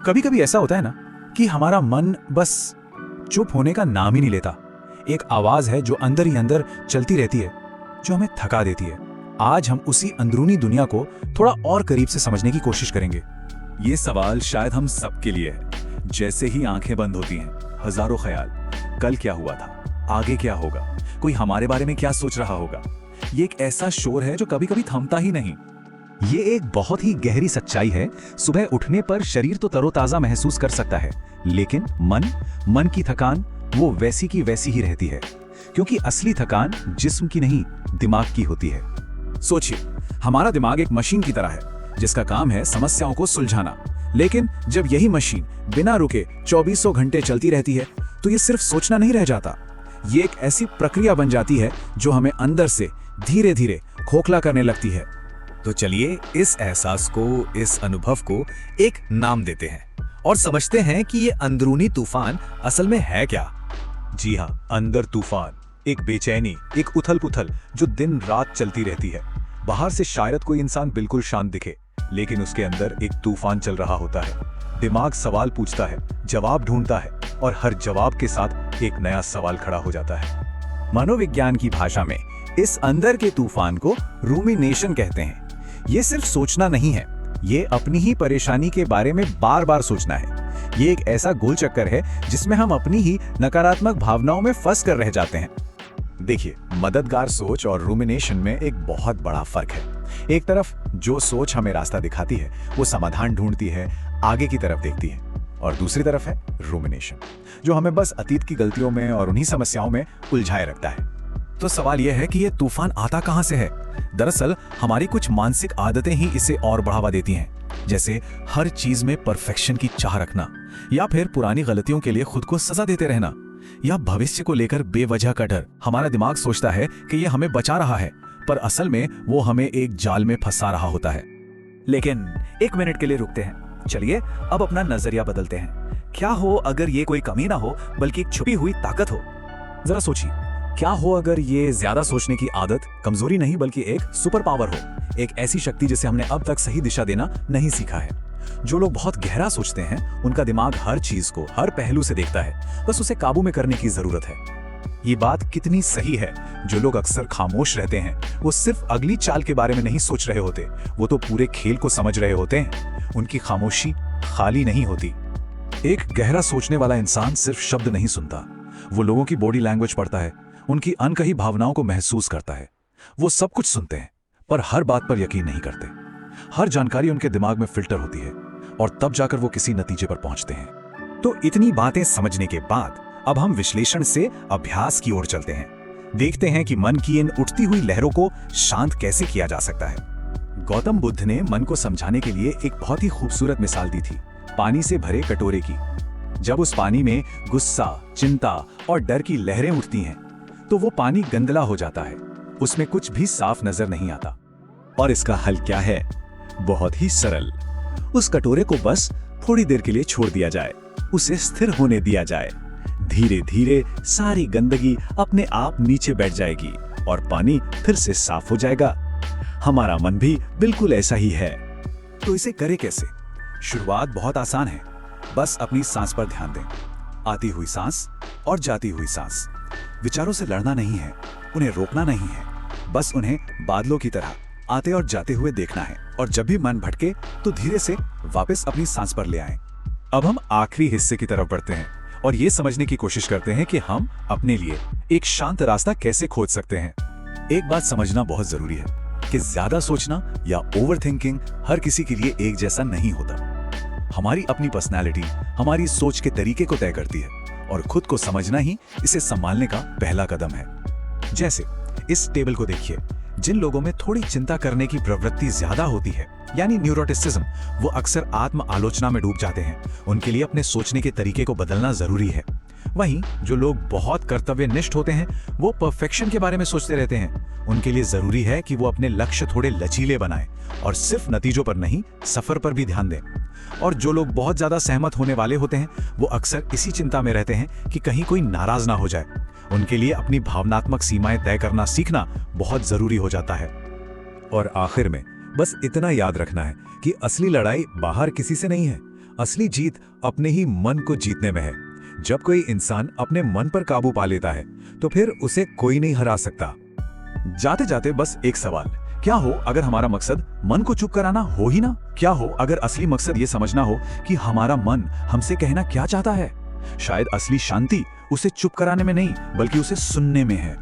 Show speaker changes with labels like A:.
A: कभी कभी ऐसा होता है ना कि हमारा मन बस चुप होने का नाम ही नहीं लेता। एक आवाज है जो अंदर ही अंदर चलती रहती है, जो हमें थका देती है। आज हम उसी अंदरूनी दुनिया को थोड़ा और करीब से समझने की कोशिश करेंगे।
B: ये सवाल शायद हम सबके लिए है। जैसे ही आंखें बंद होती हैं, हजारों ख्याल, कल क्या हुआ था, आगे क्या होगा, कोई हमारे बारे में क्या सोच रहा होगा। ये एक ऐसा शोर है जो कभी कभी थमता ही नहीं।
C: ये एक बहुत ही गहरी सच्चाई है। सुबह उठने पर शरीर तो तरोताजा महसूस कर सकता है, लेकिन मन की थकान वो वैसी की वैसी ही रहती है, क्योंकि असली थकान जिस्म की नहीं, दिमाग की होती है।
A: सोचिए, हमारा दिमाग एक मशीन की तरह है जिसका काम है समस्याओं को सुलझाना। लेकिन जब यही मशीन बिना रुके 2400 घंटे चलती रहती है तो ये सिर्फ सोचना नहीं रह जाता। ये एक ऐसी प्रक्रिया बन जाती है जो हमें अंदर से धीरे धीरे खोखला करने लगती है।
B: तो चलिए इस एहसास को, इस अनुभव को एक नाम देते हैं और समझते हैं कि ये अंदरूनी तूफान असल में है क्या।
C: जी हाँ, अंदर तूफान, एक बेचैनी, एक उथल पुथल जो दिन रात चलती रहती है। बाहर से शायद कोई इंसान बिल्कुल शांत दिखे, लेकिन उसके अंदर एक तूफान चल रहा होता है। दिमाग सवाल पूछता है, जवाब ढूंढता है, और हर जवाब के साथ एक नया सवाल खड़ा हो जाता है।
A: मनोविज्ञान की भाषा में इस अंदर के तूफान को रूमिनेशन कहते हैं। ये सिर्फ सोचना नहीं है, ये अपनी ही परेशानी के बारे में बार बार सोचना है। ये एक ऐसा गोल चक्कर है जिसमें हम अपनी ही नकारात्मक भावनाओं में फंस कर रह जाते हैं।
C: देखिए, मददगार सोच और रूमिनेशन में एक बहुत बड़ा फर्क है। एक तरफ जो सोच हमें रास्ता दिखाती है, वो समाधान ढूंढती है, आगे की तरफ देखती है, और दूसरी तरफ है रूमिनेशन, जो हमें बस अतीत की गलतियों में और उन्हीं समस्याओं में उलझाए रखता है।
B: तो सवाल यह है कि ये तूफान आता कहां से है। दरअसल हमारी कुछ मानसिक आदतें ही इसे और बढ़ावा देती हैं, जैसे हर चीज में परफेक्शन की चाह रखना, या फिर पुरानी गलतियों के लिए खुद को सजा देते रहना, या भविष्य को लेकर बेवजह का डर। हमारा दिमाग सोचता है कि ये हमें बचा रहा है, पर असल में वो हमें एक जाल में फंसा रहा होता है।
D: लेकिन एक मिनट के लिए रुकते हैं। चलिए अब अपना नजरिया बदलते हैं। क्या हो अगर ये कोई कमी ना हो बल्कि एक छुपी हुई ताकत हो।
A: जरा सोचिए, क्या हो अगर ये ज्यादा सोचने की आदत कमजोरी नहीं बल्कि एक सुपर पावर हो, एक ऐसी शक्ति जिसे हमने अब तक सही दिशा देना नहीं सीखा है। जो लोग बहुत गहरा सोचते हैं, उनका दिमाग हर चीज को हर पहलू से देखता है, बस उसे काबू में करने की जरूरत है।
C: ये बात कितनी सही है। जो लोग अक्सर खामोश रहते हैं, वो सिर्फ अगली चाल के बारे में नहीं सोच रहे होते, वो तो पूरे खेल को समझ रहे होते हैं। उनकी खामोशी खाली नहीं होती।
B: एक गहरा सोचने वाला इंसान सिर्फ शब्द नहीं सुनता, वो लोगों की बॉडी लैंग्वेज पढ़ता है, उनकी अनकही भावनाओं को महसूस करता है। वो सब कुछ सुनते हैं, पर हर बात पर यकीन नहीं करते। हर जानकारी उनके दिमाग में फिल्टर होती है, और तब जाकर वो किसी नतीजे पर पहुंचते हैं।
C: तो इतनी बातें समझने के बाद अब हम विश्लेषण से अभ्यास की ओर चलते हैं। देखते हैं कि मन की इन उठती हुई लहरों को शांत कैसे किया जा सकता है। गौतम बुद्ध ने मन को समझाने के लिए एक बहुत ही खूबसूरत मिसाल दी थी, पानी से भरे कटोरे की। जब उस पानी में गुस्सा, चिंता और डर की लहरें उठती हैं, तो वो पानी गंदला हो जाता है, उसमें कुछ भी साफ नजर नहीं आता। और इसका हल क्या है? बहुत ही सरल। उस कटोरे को बस थोड़ी देर के लिए छोड़ दिया जाए, उसे स्थिर होने दिया जाए। धीरे धीरे सारी गंदगी अपने आप नीचे बैठ जाएगी और पानी फिर से साफ हो जाएगा। हमारा मन भी बिल्कुल ऐसा ही है।
A: तो इसे करें कैसे? शुरुआत बहुत आसान है, बस अपनी सांस पर ध्यान दें। आती हुई सांस और जाती हुई सांस। विचारों से लड़ना नहीं है, उन्हें रोकना नहीं है, बस उन्हें बादलों की तरह आते और जाते हुए देखना है। और जब भी मन भटके तो धीरे से वापस अपनी सांस पर ले आएं।
B: अब हम आखिरी हिस्से की तरफ बढ़ते हैं और ये समझने की कोशिश करते हैं कि हम अपने लिए एक शांत रास्ता कैसे खोज सकते हैं। एक बात समझना बहुत जरूरी है कि ज्यादा सोचना या ओवरथिंकिंग हर किसी के लिए एक जैसा नहीं होता। हमारी अपनी पर्सनैलिटी हमारी सोच के तरीके को तय करती है, और खुद को समझना ही इसे संभालने का पहला कदम है। जैसे इस टेबल को देखिए, जिन लोगों में थोड़ी चिंता करने की प्रवृत्ति ज्यादा होती है, यानी न्यूरोटिसिज्म, वो अक्सर आत्म आलोचना में डूब जाते हैं। उनके लिए अपने सोचने के तरीके को बदलना जरूरी है। वहीं जो लोग बहुत कर्तव्यनिष्ठ होते हैं, वो परफेक्शन के बारे में सोचते रहते हैं। उनके लिए जरूरी है कि वो अपने लक्ष्य थोड़े लचीले बनाएं और सिर्फ नतीजों पर नहीं, सफर पर भी ध्यान दें। और जो लोग बहुत ज्यादा सहमत होने वाले होते हैं, वो अक्सर इसी चिंता में रहते हैं कि कहीं कोई नाराज ना हो जाए। उनके लिए अपनी भावनात्मक सीमाएं तय करना सीखना बहुत जरूरी हो जाता है। और आखिर में बस इतना याद रखना है कि असली लड़ाई बाहर किसी से नहीं है, असली जीत अपने ही मन को जीतने में है। जब कोई इंसान अपने मन पर काबू पा लेता है तो फिर उसे कोई नहीं हरा सकता। जाते जाते बस एक सवाल, क्या हो अगर हमारा मकसद मन को चुप कराना हो ही ना? क्या हो अगर असली मकसद ये समझना हो कि हमारा मन हमसे कहना क्या चाहता है? शायद असली शांति उसे चुप कराने में नहीं बल्कि उसे सुनने में है।